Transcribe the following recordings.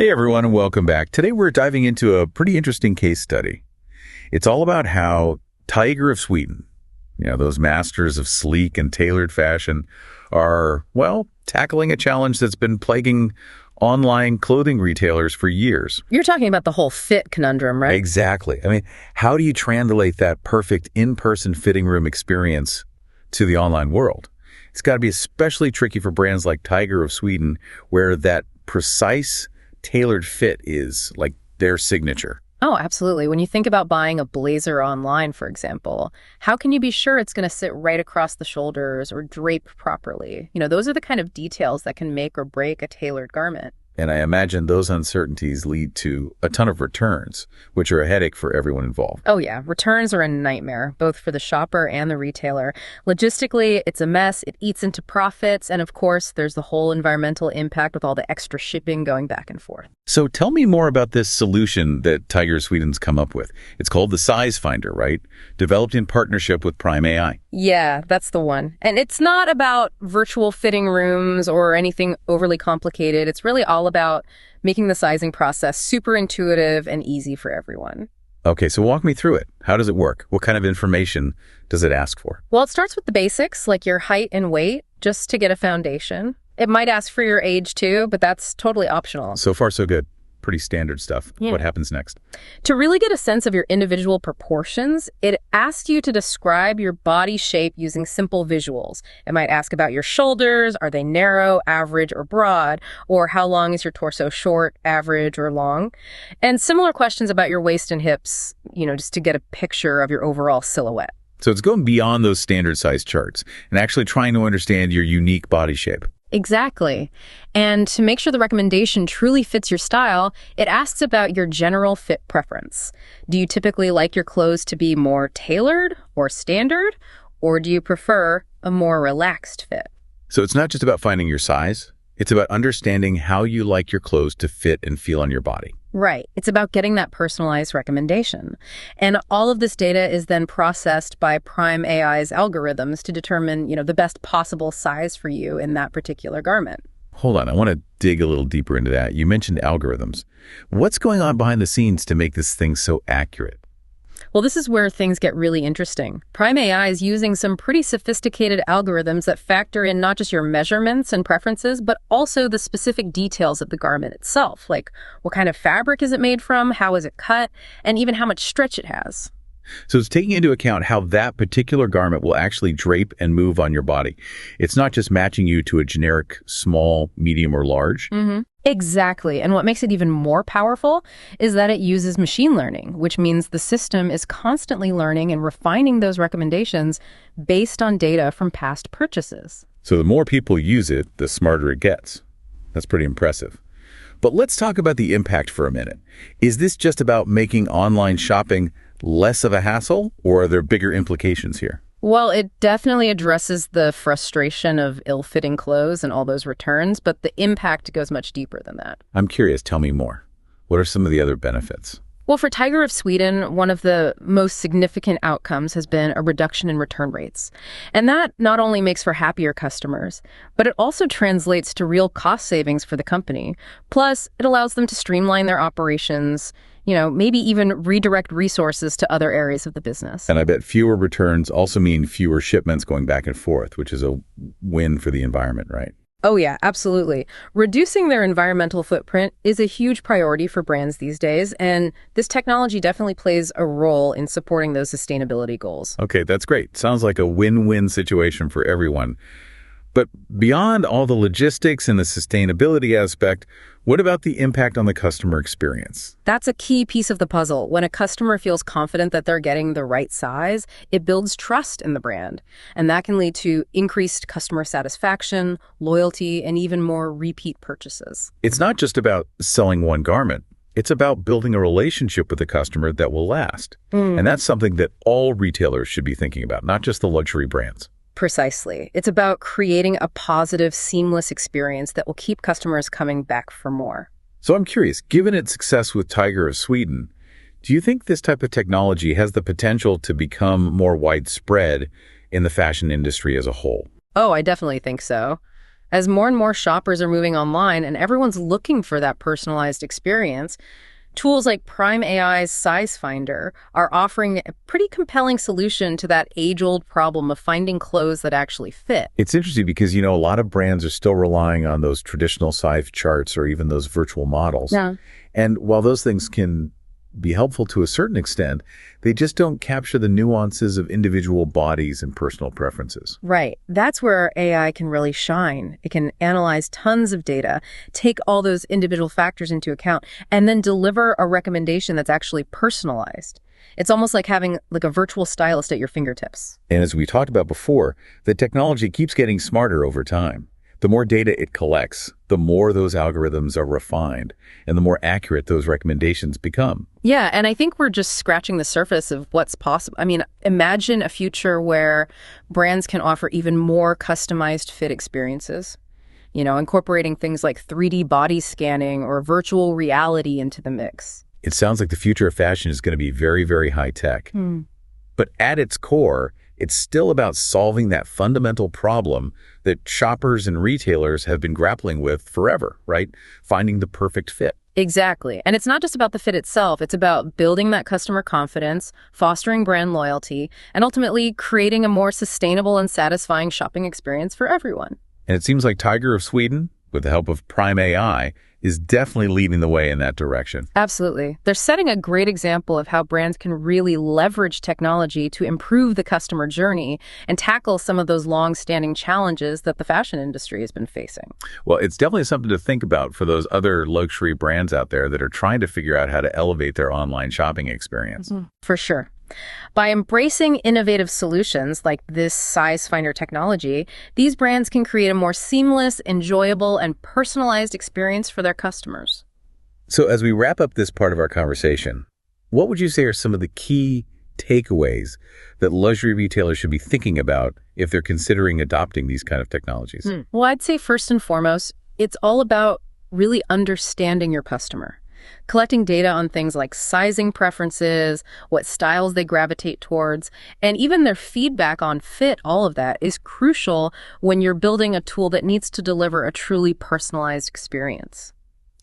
Hey everyone, and welcome back. Today we're diving into a pretty interesting case study. It's all about how Tiger of Sweden, those masters of sleek and tailored fashion, are, tackling a challenge that's been plaguing online clothing retailers for years. You're talking about the whole fit conundrum, right? Exactly. I mean, how do you translate that perfect in-person fitting room experience to the online world? It's got to be especially tricky for brands like Tiger of Sweden, where that precise tailored fit is like their signature. Oh, absolutely. When you think about buying a blazer online, for example, how can you be sure it's going to sit right across the shoulders or drape properly? Those are the kind of details that can make or break a tailored garment. And I imagine those uncertainties lead to a ton of returns, which are a headache for everyone involved. Oh, yeah. Returns are a nightmare, both for the shopper and the retailer. Logistically, it's a mess. It eats into profits. And of course, there's the whole environmental impact with all the extra shipping going back and forth. So tell me more about this solution that Tiger Sweden's come up with. It's called the Size Finder, right? Developed in partnership with Prime AI. Yeah, that's the one. And it's not about virtual fitting rooms or anything overly complicated. It's really all about making the sizing process super intuitive and easy for everyone. Okay, so walk me through it. How does it work? What kind of information does it ask for? Well, it starts with the basics, like your height and weight, just to get a foundation. It might ask for your age too, but that's totally optional. So far, so good. Pretty standard stuff. Yeah. What happens next? To really get a sense of your individual proportions, it asks you to describe your body shape using simple visuals. It might ask about your shoulders. Are they narrow, average, or broad? Or how long is your torso, short, average, or long? And similar questions about your waist and hips, just to get a picture of your overall silhouette. So it's going beyond those standard size charts and actually trying to understand your unique body shape. Exactly. And to make sure the recommendation truly fits your style, it asks about your general fit preference. Do you typically like your clothes to be more tailored or standard, or do you prefer a more relaxed fit? So it's not just about finding your size. It's about understanding how you like your clothes to fit and feel on your body. Right. It's about getting that personalized recommendation. And all of this data is then processed by Prime AI's algorithms to determine, the best possible size for you in that particular garment. Hold on. I want to dig a little deeper into that. You mentioned algorithms. What's going on behind the scenes to make this thing so accurate? Well, this is where things get really interesting. Prime AI is using some pretty sophisticated algorithms that factor in not just your measurements and preferences, but also the specific details of the garment itself, like what kind of fabric is it made from, how is it cut, and even how much stretch it has. So it's taking into account how that particular garment will actually drape and move on your body. It's not just matching you to a generic small, medium, or large. Mm-hmm. Exactly. And what makes it even more powerful is that it uses machine learning, which means the system is constantly learning and refining those recommendations based on data from past purchases. So the more people use it, the smarter it gets. That's pretty impressive. But let's talk about the impact for a minute. Is this just about making online shopping less of a hassle, or are there bigger implications here? Well, it definitely addresses the frustration of ill-fitting clothes and all those returns, but the impact goes much deeper than that. I'm curious. Tell me more. What are some of the other benefits? Well, for Tiger of Sweden, one of the most significant outcomes has been a reduction in return rates. And that not only makes for happier customers, but it also translates to real cost savings for the company. Plus, it allows them to streamline their operations, maybe even redirect resources to other areas of the business. And I bet fewer returns also mean fewer shipments going back and forth, which is a win for the environment, right? Oh, yeah, absolutely. Reducing their environmental footprint is a huge priority for brands these days, and this technology definitely plays a role in supporting those sustainability goals. Okay, that's great. Sounds like a win-win situation for everyone. But beyond all the logistics and the sustainability aspect, what about the impact on the customer experience? That's a key piece of the puzzle. When a customer feels confident that they're getting the right size, it builds trust in the brand. And that can lead to increased customer satisfaction, loyalty, and even more repeat purchases. It's not just about selling one garment. It's about building a relationship with the customer that will last. And that's something that all retailers should be thinking about, not just the luxury brands. Precisely. It's about creating a positive, seamless experience that will keep customers coming back for more. So I'm curious, given its success with Tiger of Sweden, do you think this type of technology has the potential to become more widespread in the fashion industry as a whole? Oh, I definitely think so. As more and more shoppers are moving online and everyone's looking for that personalized experience, tools like Prime AI's Size Finder are offering a pretty compelling solution to that age-old problem of finding clothes that actually fit. It's interesting because, a lot of brands are still relying on those traditional size charts or even those virtual models. Yeah. And while those things can be helpful to a certain extent, they just don't capture the nuances of individual bodies and personal preferences. Right. That's where AI can really shine. It can analyze tons of data, take all those individual factors into account, and then deliver a recommendation that's actually personalized. It's almost like having a virtual stylist at your fingertips. And as we talked about before, the technology keeps getting smarter over time. The more data it collects, the more those algorithms are refined and the more accurate those recommendations become. Yeah, and I think we're just scratching the surface of what's possible. I mean, imagine a future where brands can offer even more customized fit experiences, incorporating things like 3D body scanning or virtual reality into the mix. It sounds like the future of fashion is going to be very, very high tech. But at its core, it's still about solving that fundamental problem that shoppers and retailers have been grappling with forever, right? Finding the perfect fit. Exactly. And it's not just about the fit itself. It's about building that customer confidence, fostering brand loyalty, and ultimately creating a more sustainable and satisfying shopping experience for everyone. And it seems like Tiger of Sweden, with the help of Prime AI, is definitely leading the way in that direction. Absolutely. They're setting a great example of how brands can really leverage technology to improve the customer journey and tackle some of those long-standing challenges that the fashion industry has been facing. Well, it's definitely something to think about for those other luxury brands out there that are trying to figure out how to elevate their online shopping experience. For sure. By embracing innovative solutions like this Size Finder technology, these brands can create a more seamless, enjoyable, and personalized experience for their customers. So as we wrap up this part of our conversation, what would you say are some of the key takeaways that luxury retailers should be thinking about if they're considering adopting these kind of technologies? Well, I'd say first and foremost, it's all about really understanding your customer. Collecting data on things like sizing preferences, what styles they gravitate towards, and even their feedback on fit, all of that is crucial when you're building a tool that needs to deliver a truly personalized experience.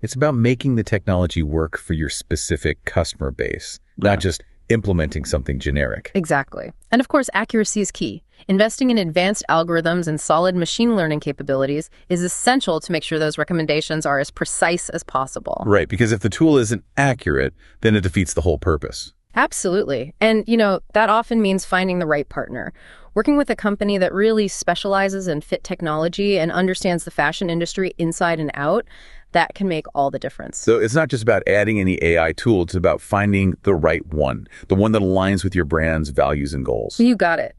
It's about making the technology work for your specific customer base, not just implementing something generic. Exactly. And of course, accuracy is key. Investing in advanced algorithms and solid machine learning capabilities is essential to make sure those recommendations are as precise as possible. Right, because if the tool isn't accurate, then it defeats the whole purpose. Absolutely. And, that often means finding the right partner. Working with a company that really specializes in fit technology and understands the fashion industry inside and out, that can make all the difference. So it's not just about adding any AI tool, it's about finding the right one, the one that aligns with your brand's values and goals. You got it.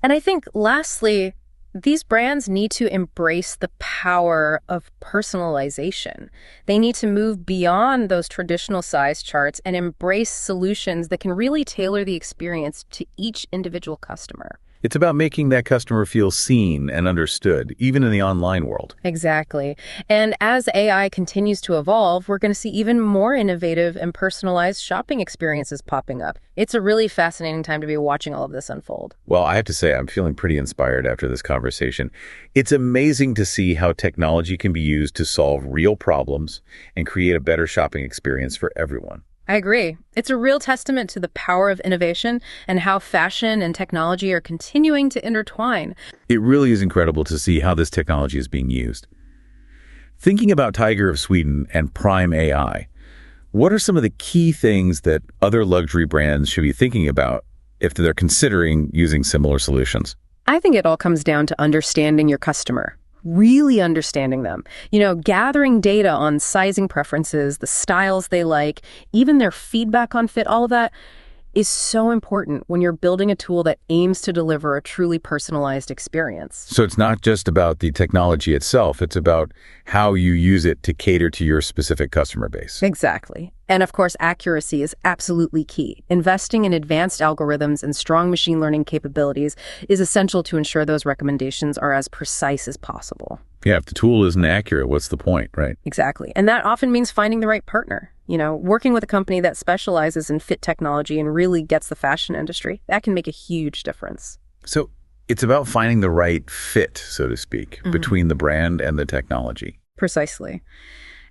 And I think lastly, these brands need to embrace the power of personalization. They need to move beyond those traditional size charts and embrace solutions that can really tailor the experience to each individual customer. It's about making that customer feel seen and understood, even in the online world. Exactly. And as AI continues to evolve, we're going to see even more innovative and personalized shopping experiences popping up. It's a really fascinating time to be watching all of this unfold. Well, I have to say, I'm feeling pretty inspired after this conversation. It's amazing to see how technology can be used to solve real problems and create a better shopping experience for everyone. I agree. It's a real testament to the power of innovation and how fashion and technology are continuing to intertwine. It really is incredible to see how this technology is being used. Thinking about Tiger of Sweden and Prime AI, what are some of the key things that other luxury brands should be thinking about if they're considering using similar solutions? I think it all comes down to understanding your customer. Really understanding them, gathering data on sizing preferences, the styles they like, even their feedback on fit, all of that is so important when you're building a tool that aims to deliver a truly personalized experience. So it's not just about the technology itself, it's about how you use it to cater to your specific customer base. Exactly. And of course, accuracy is absolutely key. Investing in advanced algorithms and strong machine learning capabilities is essential to ensure those recommendations are as precise as possible. Yeah, if the tool isn't accurate, what's the point, right? Exactly. And that often means finding the right partner. Working with a company that specializes in fit technology and really gets the fashion industry, that can make a huge difference. So It's about finding the right fit, so to speak, between the brand and the technology. Precisely.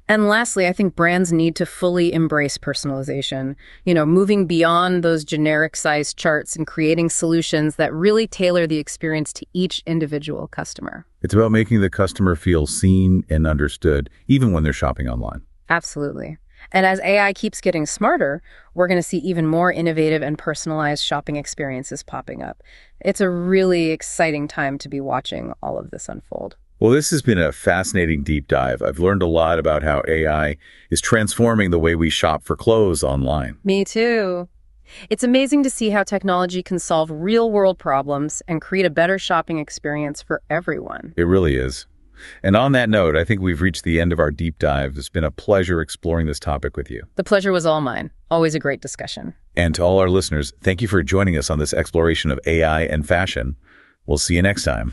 And lastly, I think brands need to fully embrace personalization, moving beyond those generic size charts and creating solutions that really tailor the experience to each individual customer. It's about making the customer feel seen and understood, even when they're shopping online. Absolutely. And as AI keeps getting smarter, we're going to see even more innovative and personalized shopping experiences popping up. It's a really exciting time to be watching all of this unfold. Well, this has been a fascinating deep dive. I've learned a lot about how AI is transforming the way we shop for clothes online. Me too. It's amazing to see how technology can solve real-world problems and create a better shopping experience for everyone. It really is. And on that note, I think we've reached the end of our deep dive. It's been a pleasure exploring this topic with you. The pleasure was all mine. Always a great discussion. And to all our listeners, thank you for joining us on this exploration of AI and fashion. We'll see you next time.